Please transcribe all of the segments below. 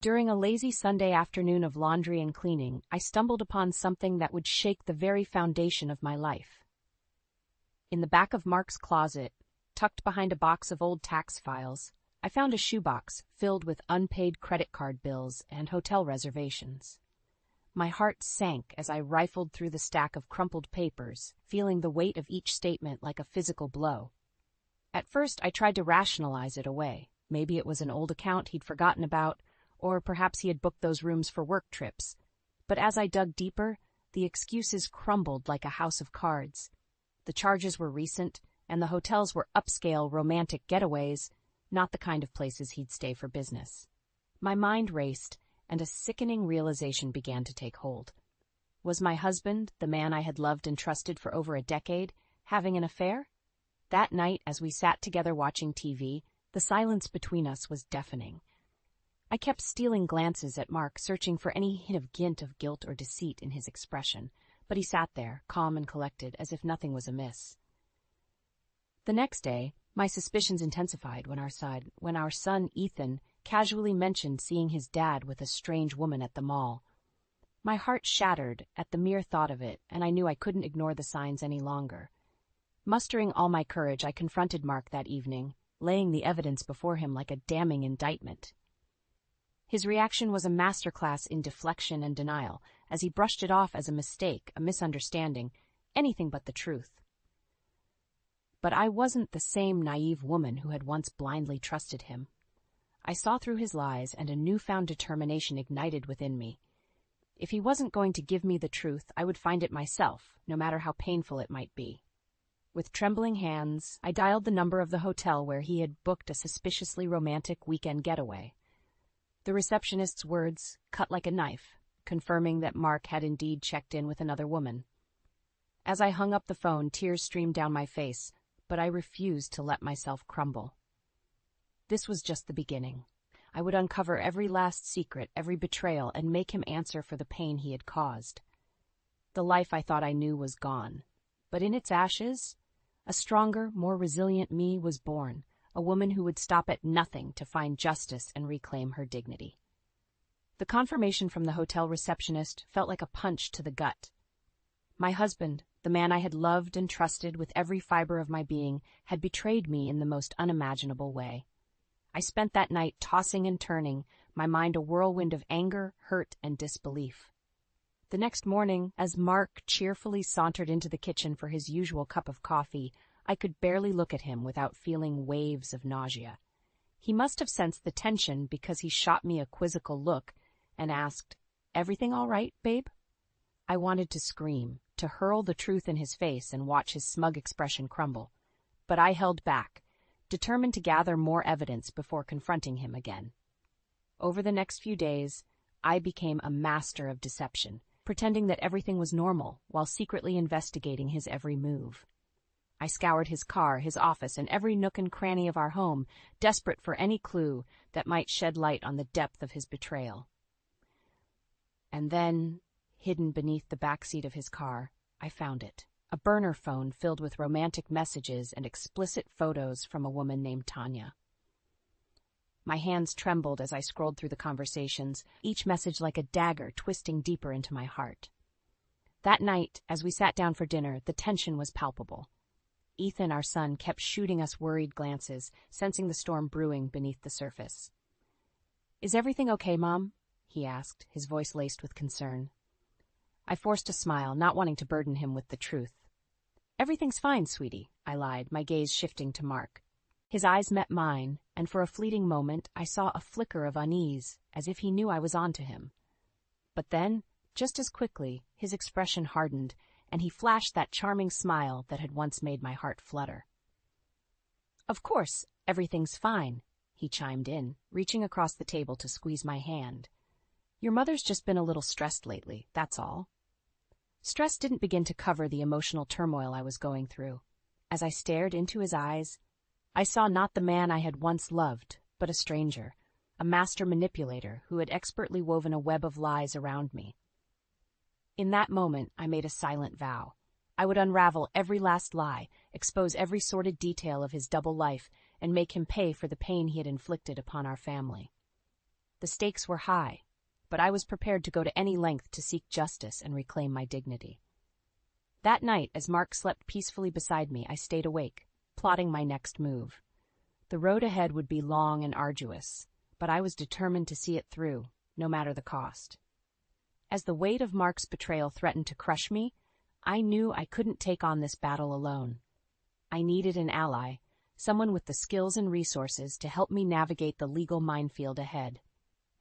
During a lazy Sunday afternoon of laundry and cleaning, I stumbled upon something that would shake the very foundation of my life. In the back of Mark's closet, tucked behind a box of old tax files, I found a shoebox filled with unpaid credit card bills and hotel reservations. My heart sank as I rifled through the stack of crumpled papers, feeling the weight of each statement like a physical blow. At first, I tried to rationalize it away. Maybe it was an old account he'd forgotten about, or perhaps he had booked those rooms for work trips. But as I dug deeper, the excuses crumbled like a house of cards. The charges were recent, and the hotels were upscale, romantic getaways, not the kind of places he'd stay for business. My mind raced, and a sickening realization began to take hold. Was my husband, the man I had loved and trusted for over a decade, having an affair? That night, as we sat together watching TV, the silence between us was deafening. I kept stealing glances at Mark, searching for any hint of guilt or deceit in his expression, but he sat there, calm and collected, as if nothing was amiss. The next day, my suspicions intensified when our son, Ethan, casually mentioned seeing his dad with a strange woman at the mall. My heart shattered at the mere thought of it, and I knew I couldn't ignore the signs any longer. Mustering all my courage, I confronted Mark that evening, laying the evidence before him like a damning indictment. His reaction was a masterclass in deflection and denial, as he brushed it off as a mistake, a misunderstanding, anything but the truth. But I wasn't the same naive woman who had once blindly trusted him. I saw through his lies, and a newfound determination ignited within me. If he wasn't going to give me the truth, I would find it myself, no matter how painful it might be. With trembling hands, I dialed the number of the hotel where he had booked a suspiciously romantic weekend getaway. The receptionist's words cut like a knife, confirming that Mark had indeed checked in with another woman. As I hung up the phone, tears streamed down my face, but I refused to let myself crumble. This was just the beginning. I would uncover every last secret, every betrayal, and make him answer for the pain he had caused. The life I thought I knew was gone, but in its ashes, a stronger, more resilient me was born, a woman who would stop at nothing to find justice and reclaim her dignity. The confirmation from the hotel receptionist felt like a punch to the gut. My husband, the man I had loved and trusted with every fiber of my being, had betrayed me in the most unimaginable way. I spent that night tossing and turning, my mind a whirlwind of anger, hurt, and disbelief. The next morning, as Mark cheerfully sauntered into the kitchen for his usual cup of coffee, I could barely look at him without feeling waves of nausea. He must have sensed the tension because he shot me a quizzical look and asked, "Everything all right, babe?" I wanted to scream, to hurl the truth in his face and watch his smug expression crumble. But I held back, determined to gather more evidence before confronting him again. Over the next few days, I became a master of deception, pretending that everything was normal while secretly investigating his every move. I scoured his car, his office, and every nook and cranny of our home, desperate for any clue that might shed light on the depth of his betrayal. And then, hidden beneath the back seat of his car, I found it. A burner phone filled with romantic messages and explicit photos from a woman named Tanya. My hands trembled as I scrolled through the conversations, each message like a dagger twisting deeper into my heart. That night, as we sat down for dinner, the tension was palpable. Ethan, our son, kept shooting us worried glances, sensing the storm brewing beneath the surface. "Is everything okay, Mom?" he asked, his voice laced with concern. I forced a smile, not wanting to burden him with the truth. "Everything's fine, sweetie," I lied, my gaze shifting to Mark. His eyes met mine, and for a fleeting moment I saw a flicker of unease, as if he knew I was on to him. But then, just as quickly, his expression hardened, and he flashed that charming smile that had once made my heart flutter. "Of course, everything's fine," he chimed in, reaching across the table to squeeze my hand. "Your mother's just been a little stressed lately, that's all." Stress didn't begin to cover the emotional turmoil I was going through. As I stared into his eyes, I saw not the man I had once loved, but a stranger, a master manipulator who had expertly woven a web of lies around me. In that moment, I made a silent vow. I would unravel every last lie, expose every sordid detail of his double life, and make him pay for the pain he had inflicted upon our family. The stakes were high, but I was prepared to go to any length to seek justice and reclaim my dignity. That night, as Mark slept peacefully beside me, I stayed awake, plotting my next move. The road ahead would be long and arduous, but I was determined to see it through, no matter the cost. As the weight of Mark's betrayal threatened to crush me, I knew I couldn't take on this battle alone. I needed an ally, someone with the skills and resources to help me navigate the legal minefield ahead.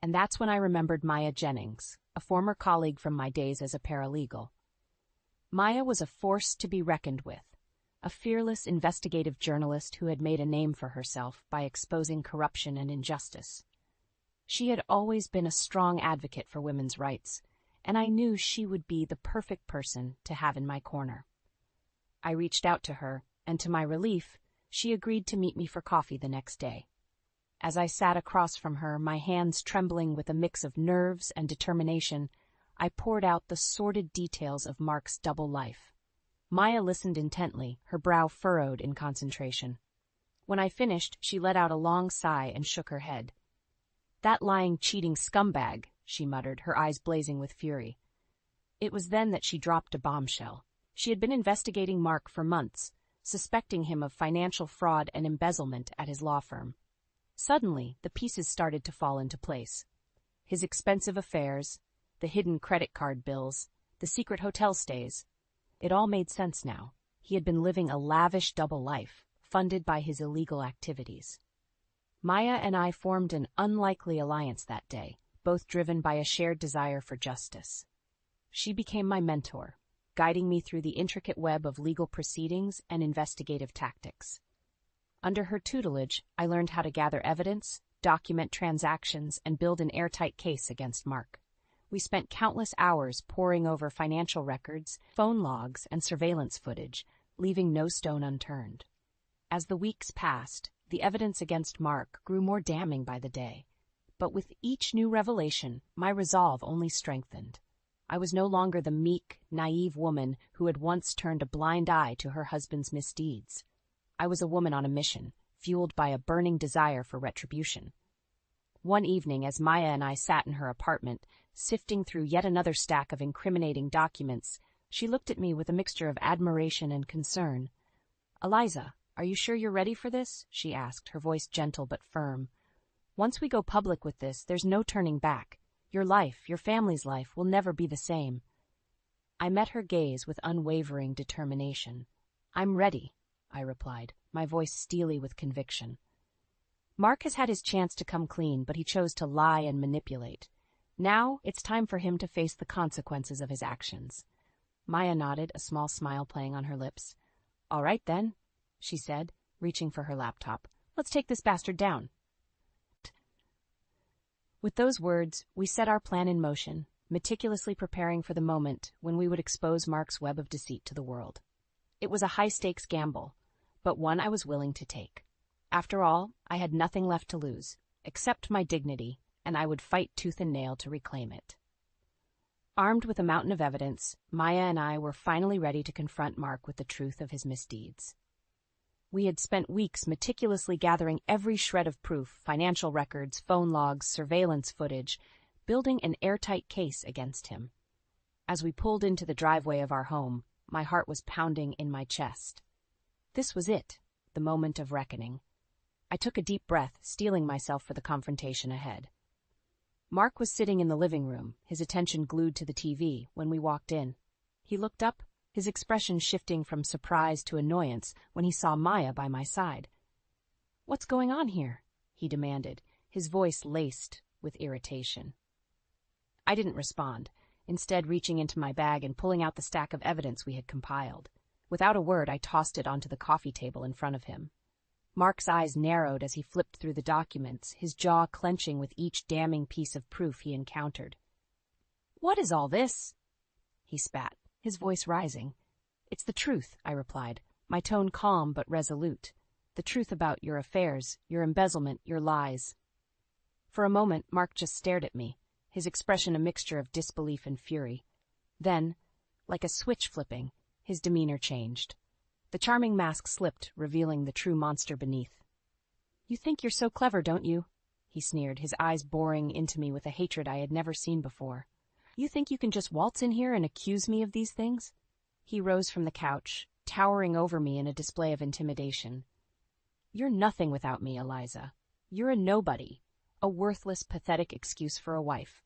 And that's when I remembered Maya Jennings, a former colleague from my days as a paralegal. Maya was a force to be reckoned with, a fearless investigative journalist who had made a name for herself by exposing corruption and injustice. She had always been a strong advocate for women's rights, and I knew she would be the perfect person to have in my corner. I reached out to her, and to my relief, she agreed to meet me for coffee the next day. As I sat across from her, my hands trembling with a mix of nerves and determination, I poured out the sordid details of Mark's double life. Maya listened intently, her brow furrowed in concentration. When I finished, she let out a long sigh and shook her head. "That lying, cheating scumbag," she muttered, her eyes blazing with fury. It was then that she dropped a bombshell. She had been investigating Mark for months, suspecting him of financial fraud and embezzlement at his law firm. Suddenly, the pieces started to fall into place. His expensive affairs, the hidden credit card bills, the secret hotel stays. It all made sense now. He had been living a lavish double life, funded by his illegal activities. Maya and I formed an unlikely alliance that day, both driven by a shared desire for justice. She became my mentor, guiding me through the intricate web of legal proceedings and investigative tactics. Under her tutelage, I learned how to gather evidence, document transactions, and build an airtight case against Mark. We spent countless hours poring over financial records, phone logs, and surveillance footage, leaving no stone unturned. As the weeks passed, the evidence against Mark grew more damning by the day. But with each new revelation, my resolve only strengthened. I was no longer the meek, naive woman who had once turned a blind eye to her husband's misdeeds. I was a woman on a mission, fueled by a burning desire for retribution. One evening, as Maya and I sat in her apartment, sifting through yet another stack of incriminating documents, she looked at me with a mixture of admiration and concern. "Eliza, are you sure you're ready for this?" she asked, her voice gentle but firm. "Once we go public with this, there's no turning back. Your life, your family's life, will never be the same." I met her gaze with unwavering determination. "I'm ready," I replied, my voice steely with conviction. "Mark has had his chance to come clean, but he chose to lie and manipulate. Now it's time for him to face the consequences of his actions." Maya nodded, a small smile playing on her lips. "All right, then," she said, reaching for her laptop. "Let's take this bastard down." With those words, we set our plan in motion, meticulously preparing for the moment when we would expose Mark's web of deceit to the world. It was a high-stakes gamble, but one I was willing to take. After all, I had nothing left to lose, except my dignity, and I would fight tooth and nail to reclaim it. Armed with a mountain of evidence, Maya and I were finally ready to confront Mark with the truth of his misdeeds. We had spent weeks meticulously gathering every shred of proof, financial records, phone logs, surveillance footage, building an airtight case against him. As we pulled into the driveway of our home, my heart was pounding in my chest. This was it, the moment of reckoning. I took a deep breath, steeling myself for the confrontation ahead. Mark was sitting in the living room, his attention glued to the TV, when we walked in. He looked up, his expression shifting from surprise to annoyance when he saw Maya by my side. "What's going on here?" he demanded, his voice laced with irritation. I didn't respond, instead reaching into my bag and pulling out the stack of evidence we had compiled. Without a word, I tossed it onto the coffee table in front of him. Mark's eyes narrowed as he flipped through the documents, his jaw clenching with each damning piece of proof he encountered. "What is all this?" he spat, his voice rising. "It's the truth," I replied, my tone calm but resolute. "The truth about your affairs, your embezzlement, your lies." For a moment, Mark just stared at me, his expression a mixture of disbelief and fury. Then, like a switch flipping, his demeanor changed. The charming mask slipped, revealing the true monster beneath. "You think you're so clever, don't you?" he sneered, his eyes boring into me with a hatred I had never seen before. You think you can just waltz in here and accuse me of these things? He rose from the couch, towering over me in a display of intimidation. You're nothing without me, Eliza. You're a nobody, a worthless, pathetic excuse for a wife.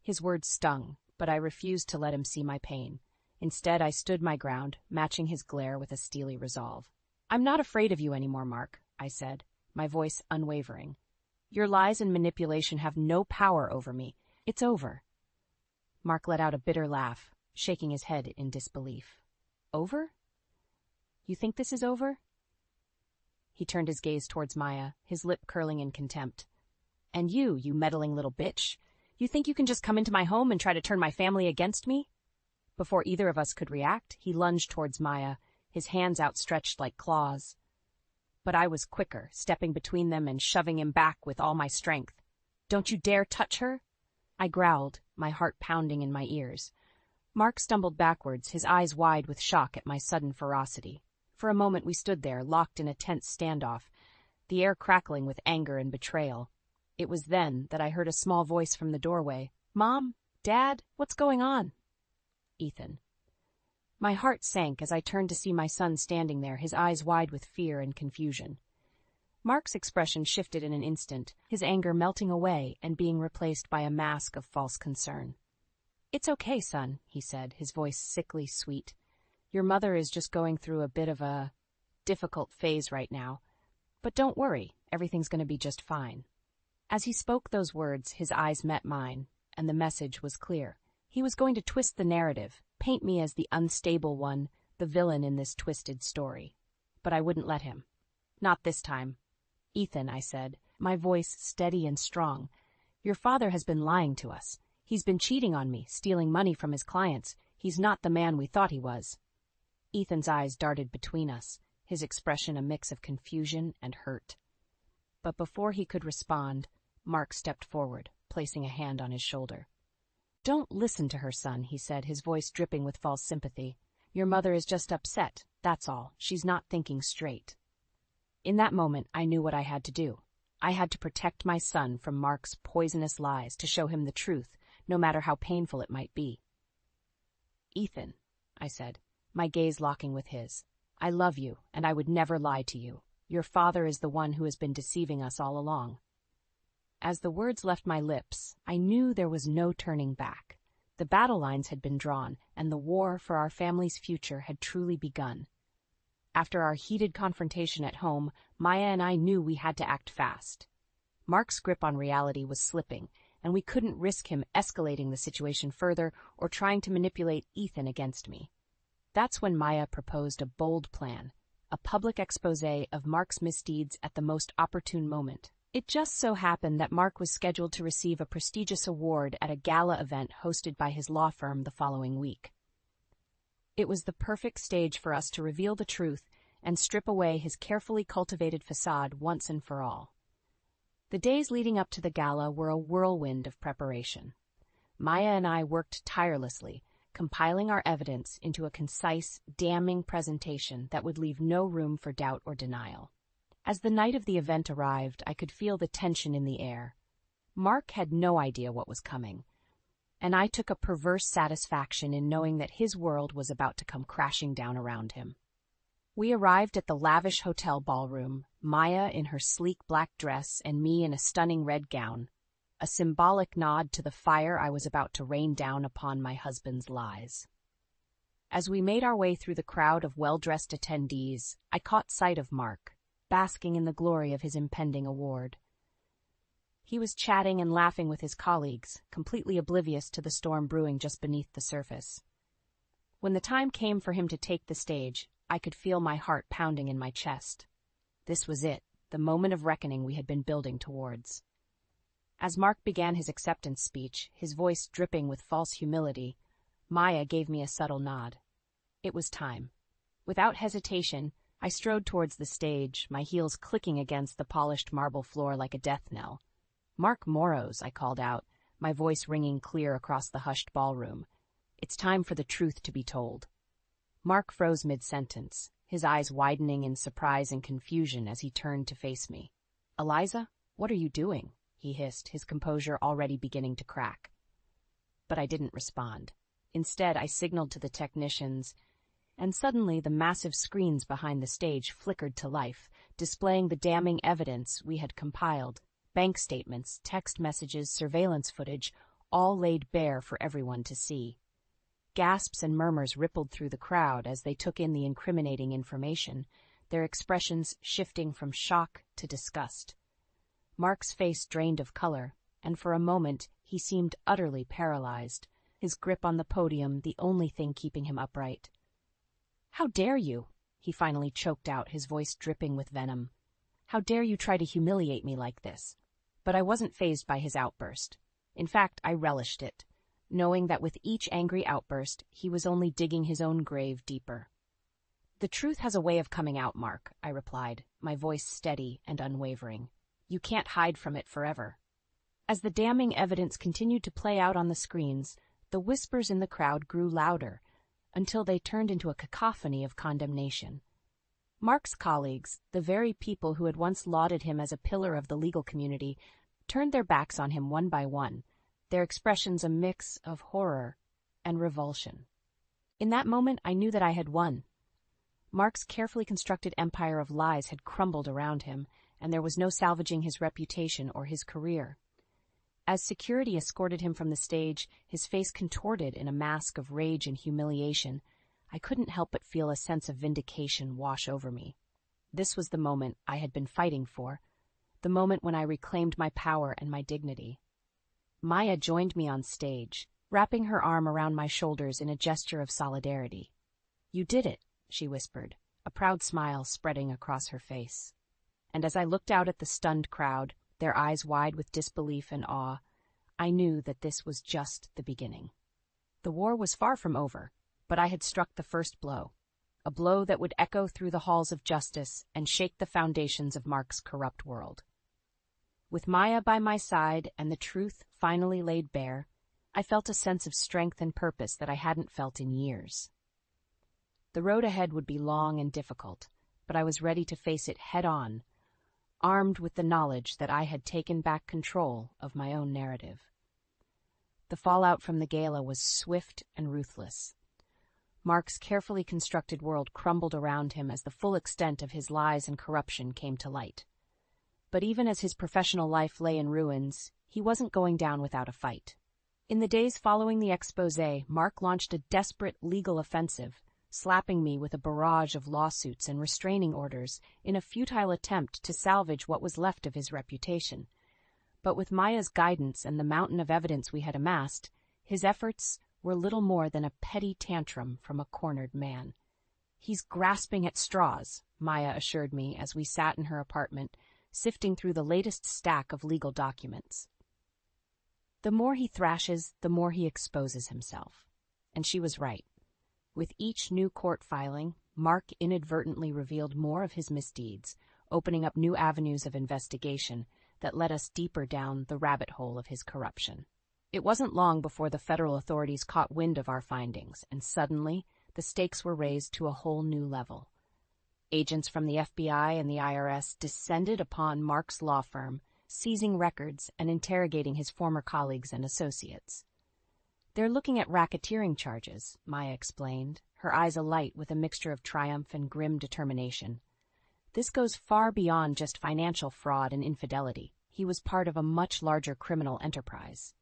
His words stung, but I refused to let him see my pain. Instead, I stood my ground, matching his glare with a steely resolve. I'm not afraid of you anymore, Mark, I said, my voice unwavering. Your lies and manipulation have no power over me. It's over. Mark let out a bitter laugh, shaking his head in disbelief. Over? You think this is over? He turned his gaze towards Maya, his lip curling in contempt. And you meddling little bitch, you think you can just come into my home and try to turn my family against me? Before either of us could react, he lunged towards Maya, his hands outstretched like claws. But I was quicker, stepping between them and shoving him back with all my strength. Don't you dare touch her! I growled, my heart pounding in my ears. Mark stumbled backwards, his eyes wide with shock at my sudden ferocity. For a moment we stood there, locked in a tense standoff, the air crackling with anger and betrayal. It was then that I heard a small voice from the doorway. Mom? Dad? What's going on? Ethan. My heart sank as I turned to see my son standing there, his eyes wide with fear and confusion. Mark's expression shifted in an instant, his anger melting away and being replaced by a mask of false concern. It's okay, son, he said, his voice sickly sweet. Your mother is just going through a bit of a difficult phase right now. But don't worry, everything's going to be just fine. As he spoke those words, his eyes met mine, and the message was clear. He was going to twist the narrative, paint me as the unstable one, the villain in this twisted story. But I wouldn't let him. Not this time. Ethan, I said, my voice steady and strong, your father has been lying to us. He's been cheating on me, stealing money from his clients. He's not the man we thought he was. Ethan's eyes darted between us, his expression a mix of confusion and hurt. But before he could respond, Mark stepped forward, placing a hand on his shoulder. Don't listen to her, son, he said, his voice dripping with false sympathy. Your mother is just upset, that's all. She's not thinking straight. In that moment, I knew what I had to do. I had to protect my son from Mark's poisonous lies, to show him the truth, no matter how painful it might be. Ethan, I said, my gaze locking with his, I love you, and I would never lie to you. Your father is the one who has been deceiving us all along. As the words left my lips, I knew there was no turning back. The battle lines had been drawn, and the war for our family's future had truly begun. After our heated confrontation at home, Maya and I knew we had to act fast. Mark's grip on reality was slipping, and we couldn't risk him escalating the situation further or trying to manipulate Ethan against me. That's when Maya proposed a bold plan, a public expose of Mark's misdeeds at the most opportune moment. It just so happened that Mark was scheduled to receive a prestigious award at a gala event hosted by his law firm the following week. It was the perfect stage for us to reveal the truth and strip away his carefully cultivated facade once and for all. The days leading up to the gala were a whirlwind of preparation. Maya and I worked tirelessly, compiling our evidence into a concise, damning presentation that would leave no room for doubt or denial. As the night of the event arrived, I could feel the tension in the air. Mark had no idea what was coming, and I took a perverse satisfaction in knowing that his world was about to come crashing down around him. We arrived at the lavish hotel ballroom, Maya in her sleek black dress and me in a stunning red gown, a symbolic nod to the fire I was about to rain down upon my husband's lies. As we made our way through the crowd of well-dressed attendees, I caught sight of Mark, basking in the glory of his impending award. He was chatting and laughing with his colleagues, completely oblivious to the storm brewing just beneath the surface. When the time came for him to take the stage, I could feel my heart pounding in my chest. This was it, the moment of reckoning we had been building towards. As Mark began his acceptance speech, his voice dripping with false humility, Maya gave me a subtle nod. It was time. Without hesitation, I strode towards the stage, my heels clicking against the polished marble floor like a death knell. Mark Moros, I called out, my voice ringing clear across the hushed ballroom. It's time for the truth to be told. Mark froze mid-sentence, his eyes widening in surprise and confusion as he turned to face me. Eliza, what are you doing? he hissed, his composure already beginning to crack. But I didn't respond. Instead, I signaled to the technicians, and suddenly the massive screens behind the stage flickered to life, displaying the damning evidence we had compiled. Bank statements, text messages, surveillance footage, all laid bare for everyone to see. Gasps and murmurs rippled through the crowd as they took in the incriminating information, their expressions shifting from shock to disgust. Mark's face drained of color, and for a moment he seemed utterly paralyzed, his grip on the podium the only thing keeping him upright. "How dare you?" he finally choked out, his voice dripping with venom. "How dare you try to humiliate me like this?" But I wasn't fazed by his outburst. In fact, I relished it, knowing that with each angry outburst, he was only digging his own grave deeper. "The truth has a way of coming out, Mark," I replied, my voice steady and unwavering. "You can't hide from it forever." As the damning evidence continued to play out on the screens, the whispers in the crowd grew louder, until they turned into a cacophony of condemnation. Mark's colleagues, the very people who had once lauded him as a pillar of the legal community, turned their backs on him one by one, their expressions a mix of horror and revulsion. In that moment, I knew that I had won. Mark's carefully constructed empire of lies had crumbled around him, and there was no salvaging his reputation or his career. As security escorted him from the stage, his face contorted in a mask of rage and humiliation, I couldn't help but feel a sense of vindication wash over me. This was the moment I had been fighting for, the moment when I reclaimed my power and my dignity. Maya joined me on stage, wrapping her arm around my shoulders in a gesture of solidarity. "You did it," she whispered, a proud smile spreading across her face. And as I looked out at the stunned crowd, their eyes wide with disbelief and awe, I knew that this was just the beginning. The war was far from over, but I had struck the first blow, a blow that would echo through the halls of justice and shake the foundations of Mark's corrupt world. With Maya by my side and the truth finally laid bare, I felt a sense of strength and purpose that I hadn't felt in years. The road ahead would be long and difficult, but I was ready to face it head-on, armed with the knowledge that I had taken back control of my own narrative. The fallout from the gala was swift and ruthless. Mark's carefully constructed world crumbled around him as the full extent of his lies and corruption came to light. But even as his professional life lay in ruins, he wasn't going down without a fight. In the days following the exposé, Mark launched a desperate legal offensive, slapping me with a barrage of lawsuits and restraining orders in a futile attempt to salvage what was left of his reputation. But with Maya's guidance and the mountain of evidence we had amassed, his efforts were little more than a petty tantrum from a cornered man. "He's grasping at straws," Maya assured me as we sat in her apartment, sifting through the latest stack of legal documents. "The more he thrashes, the more he exposes himself." And she was right. With each new court filing, Mark inadvertently revealed more of his misdeeds, opening up new avenues of investigation that led us deeper down the rabbit hole of his corruption. It wasn't long before the federal authorities caught wind of our findings, and suddenly the stakes were raised to a whole new level. Agents from the FBI and the IRS descended upon Mark's law firm, seizing records and interrogating his former colleagues and associates. "They're looking at racketeering charges," Maya explained, her eyes alight with a mixture of triumph and grim determination. "This goes far beyond just financial fraud and infidelity. He was part of a much larger criminal enterprise."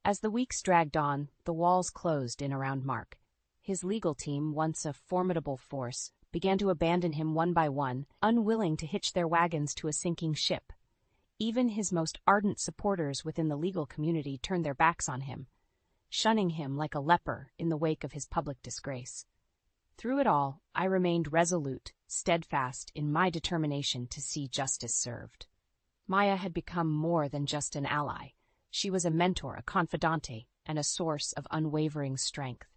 As the weeks dragged on, the walls closed in around Mark. His legal team, once a formidable force, began to abandon him one by one, unwilling to hitch their wagons to a sinking ship. Even his most ardent supporters within the legal community turned their backs on him, shunning him like a leper in the wake of his public disgrace. Through it all, I remained resolute, steadfast in my determination to see justice served. Maya had become more than just an ally. She was a mentor, a confidante, and a source of unwavering strength.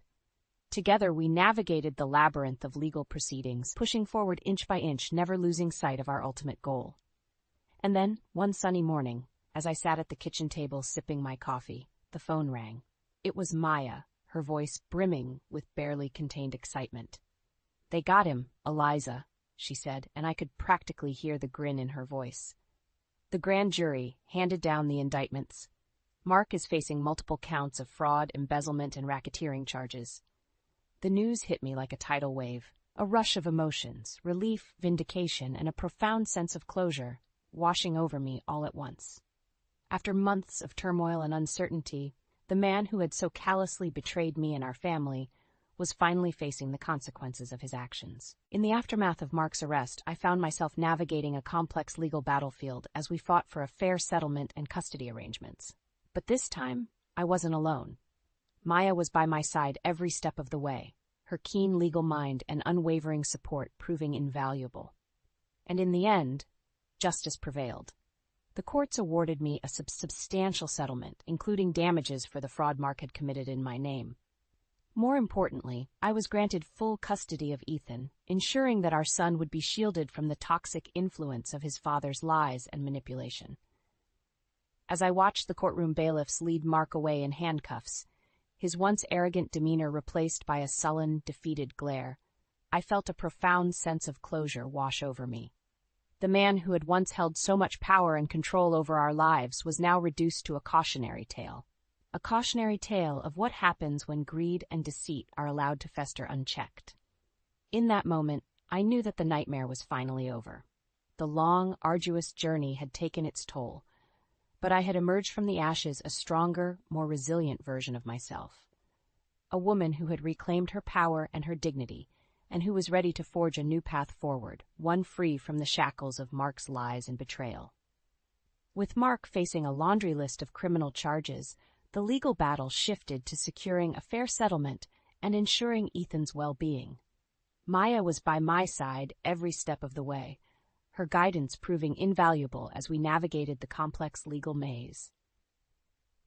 Together, we navigated the labyrinth of legal proceedings, pushing forward inch by inch, never losing sight of our ultimate goal. And then, one sunny morning, as I sat at the kitchen table sipping my coffee, the phone rang. It was Maya, her voice brimming with barely contained excitement. "They got him, Eliza," she said, and I could practically hear the grin in her voice. The grand jury handed down the indictments. Mark is facing multiple counts of fraud, embezzlement, and racketeering charges. The news hit me like a tidal wave. A rush of emotions, relief, vindication, and a profound sense of closure, washing over me all at once. After months of turmoil and uncertainty, the man who had so callously betrayed me and our family was finally facing the consequences of his actions. In the aftermath of Mark's arrest, I found myself navigating a complex legal battlefield as we fought for a fair settlement and custody arrangements. But this time, I wasn't alone. Maya was by my side every step of the way, her keen legal mind and unwavering support proving invaluable. And in the end, justice prevailed. The courts awarded me a substantial settlement, including damages for the fraud Mark had committed in my name. More importantly, I was granted full custody of Ethan, ensuring that our son would be shielded from the toxic influence of his father's lies and manipulation. As I watched the courtroom bailiffs lead Mark away in handcuffs, his once arrogant demeanor replaced by a sullen, defeated glare, I felt a profound sense of closure wash over me. The man who had once held so much power and control over our lives was now reduced to a cautionary tale. A cautionary tale of what happens when greed and deceit are allowed to fester unchecked. In that moment, I knew that the nightmare was finally over. The long, arduous journey had taken its toll, but I had emerged from the ashes a stronger, more resilient version of myself. A woman who had reclaimed her power and her dignity, and who was ready to forge a new path forward, one free from the shackles of Mark's lies and betrayal. With Mark facing a laundry list of criminal charges, the legal battle shifted to securing a fair settlement and ensuring Ethan's well-being. Maya was by my side every step of the way, her guidance proving invaluable as we navigated the complex legal maze.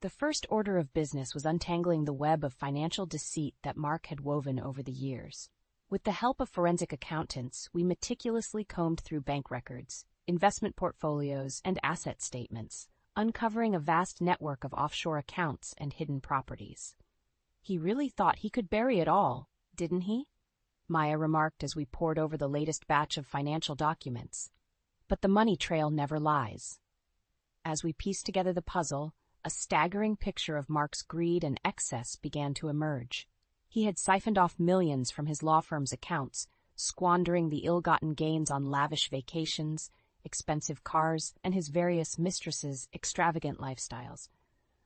The first order of business was untangling the web of financial deceit that Mark had woven over the years. With the help of forensic accountants, we meticulously combed through bank records, investment portfolios, and asset statements, uncovering a vast network of offshore accounts and hidden properties. "He really thought he could bury it all, didn't he?" Maya remarked as we pored over the latest batch of financial documents. But the money trail never lies. As we pieced together the puzzle, a staggering picture of Mark's greed and excess began to emerge. He had siphoned off millions from his law firm's accounts, squandering the ill-gotten gains on lavish vacations, expensive cars, and his various mistresses' extravagant lifestyles.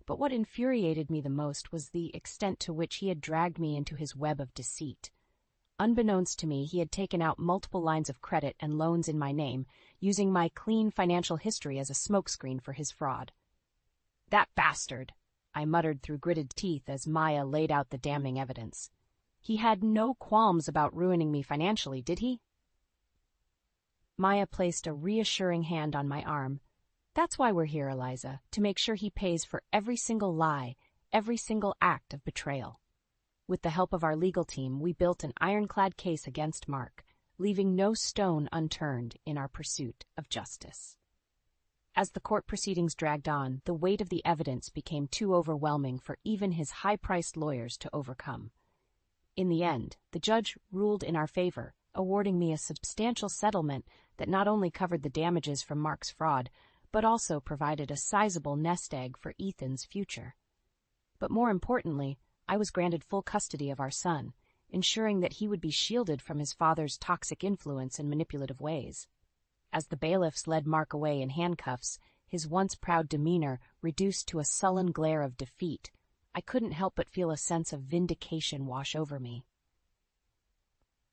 But what infuriated me the most was the extent to which he had dragged me into his web of deceit. Unbeknownst to me, he had taken out multiple lines of credit and loans in my name, using my clean financial history as a smokescreen for his fraud. "That bastard!" I muttered through gritted teeth as Maya laid out the damning evidence. "He had no qualms about ruining me financially, did he?" Maya placed a reassuring hand on my arm. "That's why we're here, Eliza, to make sure he pays for every single lie, every single act of betrayal." With the help of our legal team, we built an ironclad case against Mark, leaving no stone unturned in our pursuit of justice. As the court proceedings dragged on, the weight of the evidence became too overwhelming for even his high-priced lawyers to overcome. In the end, the judge ruled in our favor, awarding me a substantial settlement that not only covered the damages from Mark's fraud, but also provided a sizable nest egg for Ethan's future. But more importantly, I was granted full custody of our son, ensuring that he would be shielded from his father's toxic influence and manipulative ways. As the bailiffs led Mark away in handcuffs, his once proud demeanor reduced to a sullen glare of defeat, I couldn't help but feel a sense of vindication wash over me.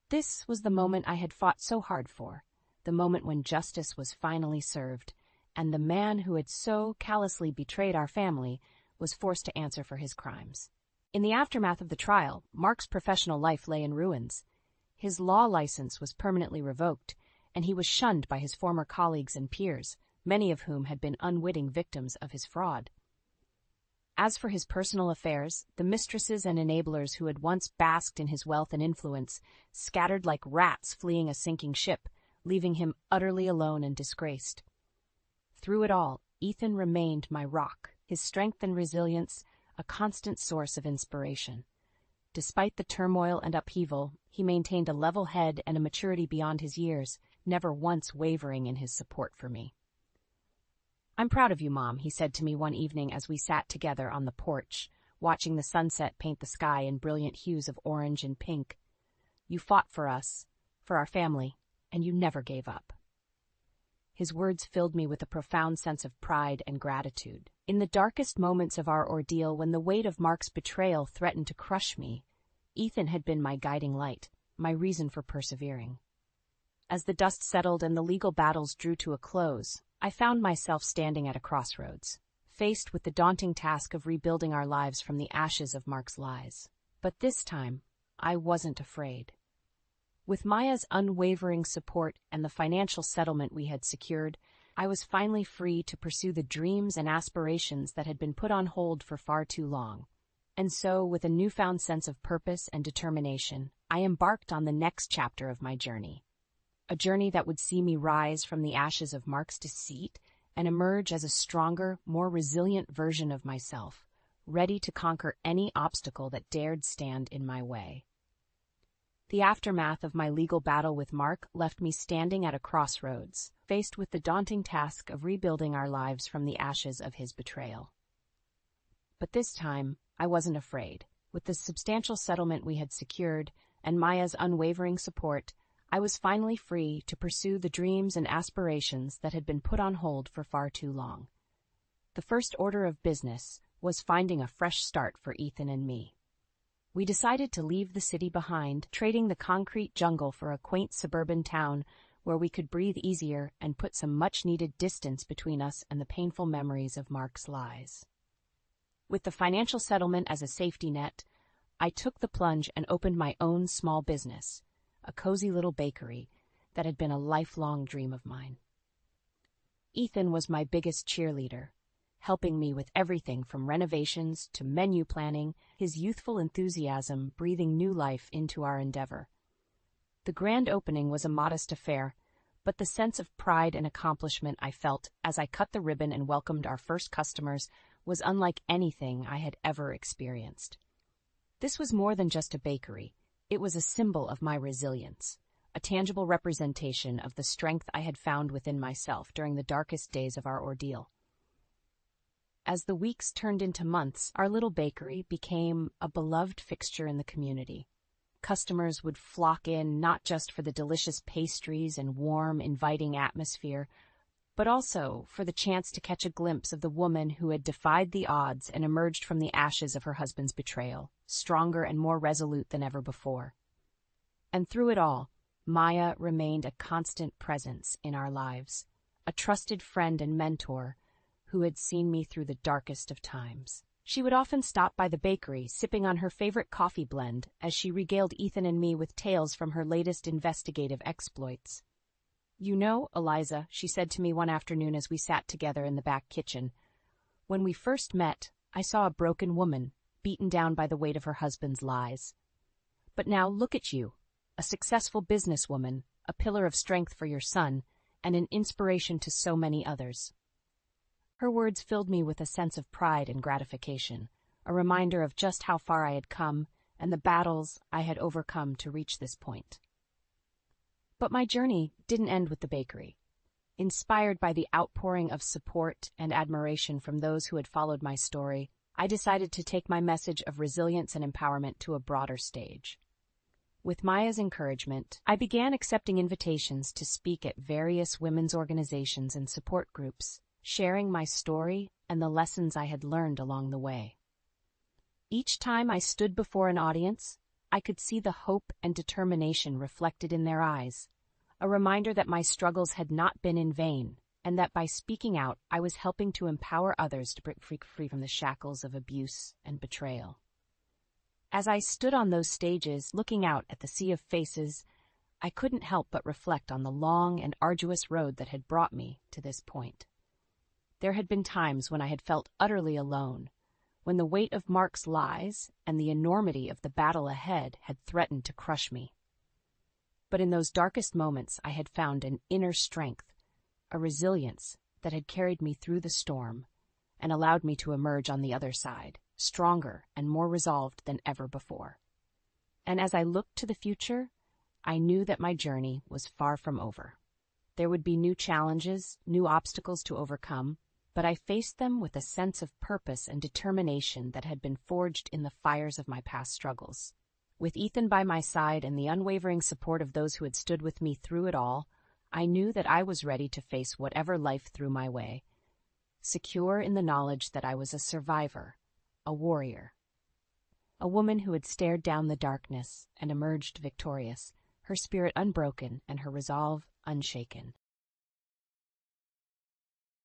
This was the moment I had fought so hard for, the moment when justice was finally served, and the man who had so callously betrayed our family was forced to answer for his crimes. In the aftermath of the trial, Mark's professional life lay in ruins. His law license was permanently revoked, and he was shunned by his former colleagues and peers, many of whom had been unwitting victims of his fraud. As for his personal affairs, the mistresses and enablers who had once basked in his wealth and influence scattered like rats fleeing a sinking ship, leaving him utterly alone and disgraced. Through it all, Ethan remained my rock, his strength and resilience a constant source of inspiration. Despite the turmoil and upheaval, he maintained a level head and a maturity beyond his years, never once wavering in his support for me. "I'm proud of you, Mom," he said to me one evening as we sat together on the porch, watching the sunset paint the sky in brilliant hues of orange and pink. "You fought for us, for our family, and you never gave up." His words filled me with a profound sense of pride and gratitude. In the darkest moments of our ordeal, when the weight of Mark's betrayal threatened to crush me, Ethan had been my guiding light, my reason for persevering. As the dust settled and the legal battles drew to a close, I found myself standing at a crossroads, faced with the daunting task of rebuilding our lives from the ashes of Mark's lies. But this time, I wasn't afraid. With Maya's unwavering support and the financial settlement we had secured, I was finally free to pursue the dreams and aspirations that had been put on hold for far too long. And so, with a newfound sense of purpose and determination, I embarked on the next chapter of my journey. A journey that would see me rise from the ashes of Mark's deceit and emerge as a stronger, more resilient version of myself, ready to conquer any obstacle that dared stand in my way. The aftermath of my legal battle with Mark left me standing at a crossroads, faced with the daunting task of rebuilding our lives from the ashes of his betrayal. But this time, I wasn't afraid. With the substantial settlement we had secured and Maya's unwavering support, I was finally free to pursue the dreams and aspirations that had been put on hold for far too long. The first order of business was finding a fresh start for Ethan and me. We decided to leave the city behind, trading the concrete jungle for a quaint suburban town where we could breathe easier and put some much-needed distance between us and the painful memories of Mark's lies. With the financial settlement as a safety net, I took the plunge and opened my own small business, a cozy little bakery that had been a lifelong dream of mine. Ethan was my biggest cheerleader, helping me with everything from renovations to menu planning, his youthful enthusiasm breathing new life into our endeavor. The grand opening was a modest affair, but the sense of pride and accomplishment I felt as I cut the ribbon and welcomed our first customers was unlike anything I had ever experienced. This was more than just a bakery. It was a symbol of my resilience, a tangible representation of the strength I had found within myself during the darkest days of our ordeal. As the weeks turned into months, our little bakery became a beloved fixture in the community. Customers would flock in not just for the delicious pastries and warm, inviting atmosphere, but also for the chance to catch a glimpse of the woman who had defied the odds and emerged from the ashes of her husband's betrayal, stronger and more resolute than ever before. And through it all, Maya remained a constant presence in our lives, a trusted friend and mentor who had seen me through the darkest of times. She would often stop by the bakery, sipping on her favorite coffee blend as she regaled Ethan and me with tales from her latest investigative exploits. "You know, Eliza," she said to me one afternoon as we sat together in the back kitchen, "when we first met, I saw a broken woman, beaten down by the weight of her husband's lies. But now look at you, a successful businesswoman, a pillar of strength for your son, and an inspiration to so many others." Her words filled me with a sense of pride and gratification, a reminder of just how far I had come and the battles I had overcome to reach this point. But my journey didn't end with the bakery. Inspired by the outpouring of support and admiration from those who had followed my story, I decided to take my message of resilience and empowerment to a broader stage. With Maya's encouragement, I began accepting invitations to speak at various women's organizations and support groups, sharing my story and the lessons I had learned along the way. Each time I stood before an audience, I could see the hope and determination reflected in their eyes, a reminder that my struggles had not been in vain, and that by speaking out, I was helping to empower others to break free from the shackles of abuse and betrayal. As I stood on those stages, looking out at the sea of faces, I couldn't help but reflect on the long and arduous road that had brought me to this point. There had been times when I had felt utterly alone, when the weight of Mark's lies and the enormity of the battle ahead had threatened to crush me. But in those darkest moments, I had found an inner strength, a resilience that had carried me through the storm and allowed me to emerge on the other side, stronger and more resolved than ever before. And as I looked to the future, I knew that my journey was far from over. There would be new challenges, new obstacles to overcome, but I faced them with a sense of purpose and determination that had been forged in the fires of my past struggles. With Ethan by my side and the unwavering support of those who had stood with me through it all, I knew that I was ready to face whatever life threw my way, secure in the knowledge that I was a survivor, a warrior, a woman who had stared down the darkness and emerged victorious, her spirit unbroken and her resolve unshaken.